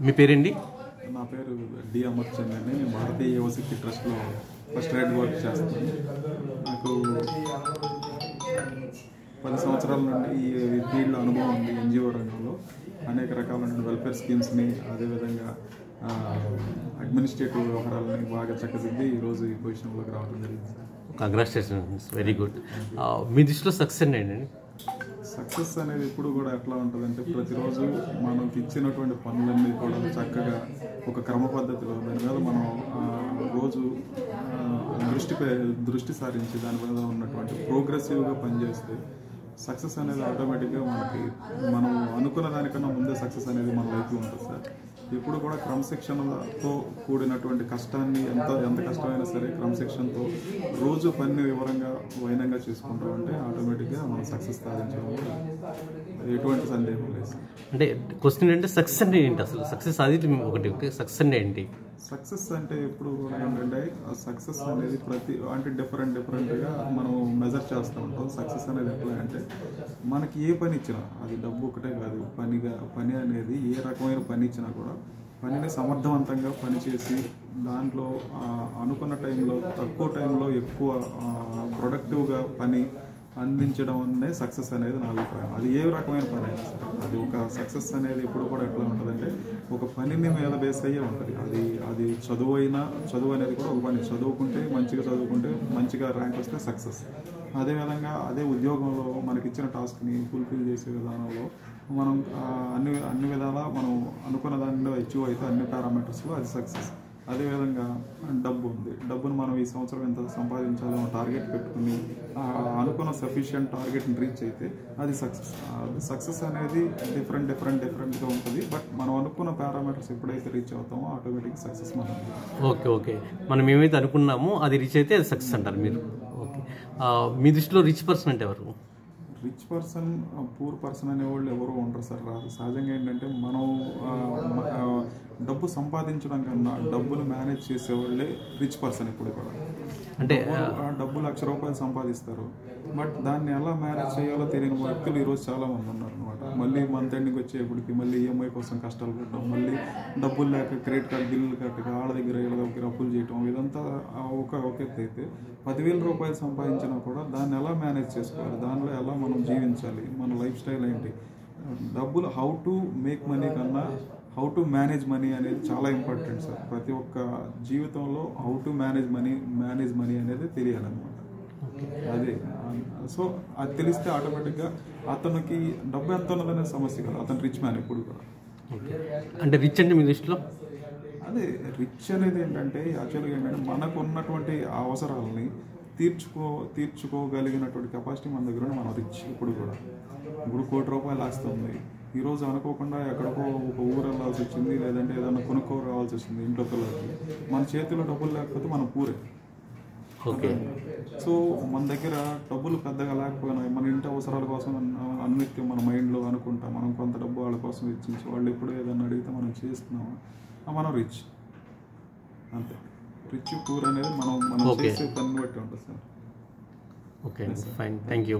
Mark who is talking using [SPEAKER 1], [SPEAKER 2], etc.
[SPEAKER 1] మీ పేరేంటి?
[SPEAKER 2] నా పేరు డి అమర్చంద్ అండి. నేను భారతీయ యువశక్తి ట్రస్ట్లో ఫస్ట్ రైడ్ వర్క్ చేస్తాను. నాకు 10 సంవత్సరాల నుండి ఈ ఫీల్డ్లో అనుభవం ఉంది. ఎన్జిఓ రంగంలో అనేక రకాలైన వెల్ఫేర్ స్కీమ్స్ని, అదేవిధంగా అడ్మినిస్ట్రేటివ్ వ్యవహారాలని బాగా చక్కదిద్ది ఈరోజు ఈ పొజిషన్లోకి రావడం జరిగింది.
[SPEAKER 1] Congratulations, very good. మీ దృష్టిలో సక్సెస్ ఏంటండి?
[SPEAKER 2] సక్సెస్ అనేది ఎప్పుడు కూడా ఎట్లా ఉంటుందంటే, ప్రతిరోజు మనకి ఇచ్చినటువంటి పనులన్నీ కూడా చక్కగా ఒక క్రమ పద్ధతిలో దాని మీద మనం రోజు దృష్టి సారించి దాని మీద ఉన్నటువంటి ప్రోగ్రెసివ్గా పనిచేస్తే సక్సెస్ అనేది ఆటోమేటిక్గా మనం అనుకున్న దానికన్నా ముందే సక్సెస్ అనేది మన లైఫ్లో ఉంటుంది సార్. ఎప్పుడు కూడా క్రమశిక్షణతో కూడినటువంటి కష్టాన్ని ఎంత కష్టమైనా సరే క్రమశిక్షణతో రోజు పని వివరంగా వైనంగా చేసుకుంటాం అంటే ఆటోమేటిక్గా మనం సక్సెస్ సాధించడంలో ఎటువంటి సందేహం లేదు.
[SPEAKER 1] అంటే క్వశ్చన్ ఏంటంటే సక్సెస్ అంటే ఏంటి అసలు? సక్సెస్ అది ఒకటి సక్సెస్ అంటే ఏంటి?
[SPEAKER 2] సక్సెస్ అంటే ఎప్పుడు కూడా ఏంటంటే సక్సెస్ అనేది అంటే డిఫరెంట్గా మనం మెజర్ చేస్తూ ఉంటాం. సక్సెస్ అనేది ఎట్లా అంటే మనకి ఏ పని ఇచ్చినా, అది డబ్బు ఒకటే కాదు, పని అనేది ఏ రకమైన పని ఇచ్చినా కూడా పనిని సమర్థవంతంగా పనిచేసి దాంట్లో అనుకున్న టైంలో తక్కువ టైంలో ఎక్కువ ప్రొడక్టివ్గా పని అందించడం అనేది సక్సెస్ అనేది నా అభిప్రాయం. అది ఏ రకమైన పని అయినా సరే అది ఒక సక్సెస్ అనేది ఎప్పుడు కూడా ఎట్లా ఉంటుందంటే ఒక పనిని మీద బేస్ అయ్యే ఉంటుంది. అది చదువు అనేది కూడా ఒక పని. చదువుకుంటే మంచిగా ర్యాంక్ వస్తే సక్సెస్. అదేవిధంగా అదే ఉద్యోగంలో మనకిచ్చిన టాస్క్ని ఫుల్ఫిల్ చేసే విధానంలో మనం అన్ని విధాలా మనం అనుకున్న దానిలో అచీవ్ అయితే అన్ని పారామీటర్స్లో అది సక్సెస్. అదేవిధంగా డబ్బు ఉంది. డబ్బును మనం ఈ సంవత్సరం ఎంత సంపాదించాలో టార్గెట్ పెట్టుకుని అనుకున్న సఫిషియంట్ టార్గెట్ని రీచ్ అయితే అది సక్సెస్. సక్సెస్ అనేది డిఫరెంట్గా ఉంటుంది. బట్ మనం అనుకున్న పారామీటర్స్ ఎప్పుడైతే రీచ్ అవుతామో ఆటోమేటిక్ సక్సెస్ మనం.
[SPEAKER 1] ఓకే, మనం ఏమైతే అనుకున్నామో అది రీచ్ అయితే అది సక్సెస్ అంటారు మీరు. ఓకే, మీ దృష్టిలో రిచ్ పర్సన్ అంటే ఎవరు?
[SPEAKER 2] రిచ్ పర్సన్, పూర్ పర్సన్ అనేవాళ్ళు ఎవరు ఉండరు సార్. సహజంగా ఏంటంటే మనం డబ్బు సంపాదించడం కన్నా డబ్బులు మేనేజ్ చేసేవాళ్ళే రిచ్ పర్సన్. ఇప్పుడు కూడా అంటే డబ్బు ₹1,00,000 సంపాదిస్తారు, బట్ దాన్ని ఎలా మేనేజ్ చేయాలో తెలియని వ్యక్తులు ఈరోజు చాలామంది ఉన్నారు అనమాట. మళ్ళీ మంత్ ఎండింగ్ వచ్చేప్పటికి మళ్ళీ ఈఎంఐ కోసం కష్టాలు పడడం, మళ్ళీ డబ్బులు లేక క్రెడిట్ కార్డు బిల్లులు కట్టక వాళ్ళ దగ్గర అప్పులు చేయటం, ఇదంతా ఒక ఎత్తు అయితే ₹10,000 సంపాదించినా కూడా దాన్ని ఎలా మేనేజ్ చేసుకోవాలి, దానిలో ఎలా మనం జీవించాలి, మన లైఫ్ స్టైల్ ఏంటి, డబ్బులు హౌ టు మేక్ మనీ కన్నా హౌ టు మేనేజ్ మనీ అనేది చాలా ఇంపార్టెంట్ సార్. ప్రతి ఒక్క జీవితంలో హౌ టు మేనేజ్ మనీ అనేది తెలియాలన్నమాట. అదే సో అది తెలిస్తే ఆటోమేటిక్గా అతనికి డబ్బు ఎంత ఉన్నదనే సమస్య కాదు, అతను రిచ్ మ్యాన్ ఎప్పుడు కూడా.
[SPEAKER 1] అంటే రిచ్ అంటే మీ దృష్టిలో
[SPEAKER 2] అదే రిచ్ అనేది ఏంటంటే యాక్చువల్గా ఏంటంటే మనకు ఉన్నటువంటి అవసరాలని తీర్చుకోగలిగినటువంటి కెపాసిటీ మన దగ్గర మన రిచ్. ఇప్పుడు ₹1,00,00,000 ఆస్తుంది. ఈరోజు అనుకోకుండా ఎక్కడికో ఒక ఊరు వెళ్ళాల్సి వచ్చింది, లేదంటే ఏదైనా కొనుక్కో రావాల్సి వచ్చింది ఇంట్లో పిల్లలకి. మన చేతిలో డబ్బులు లేకపోతే మనం పూరే.
[SPEAKER 1] ఓకే,
[SPEAKER 2] సో మన దగ్గర డబ్బులు పెద్దగా లేకపోయినా మన ఇంటి అవసరాల కోసం అన్నిటికీ మన మైండ్లో అనుకుంటాం. మనం కొంత డబ్బు వాళ్ళ కోసం వెచ్చించి వాళ్ళు ఎప్పుడు ఏదైనా అడిగితే మనం చేస్తున్నాము, మనం రిచ్. అంతే. రిచ్ పూర్ అనేది మనం చేసే పని బట్టి ఉంటుంది sir.
[SPEAKER 1] Okay, fine, thank you.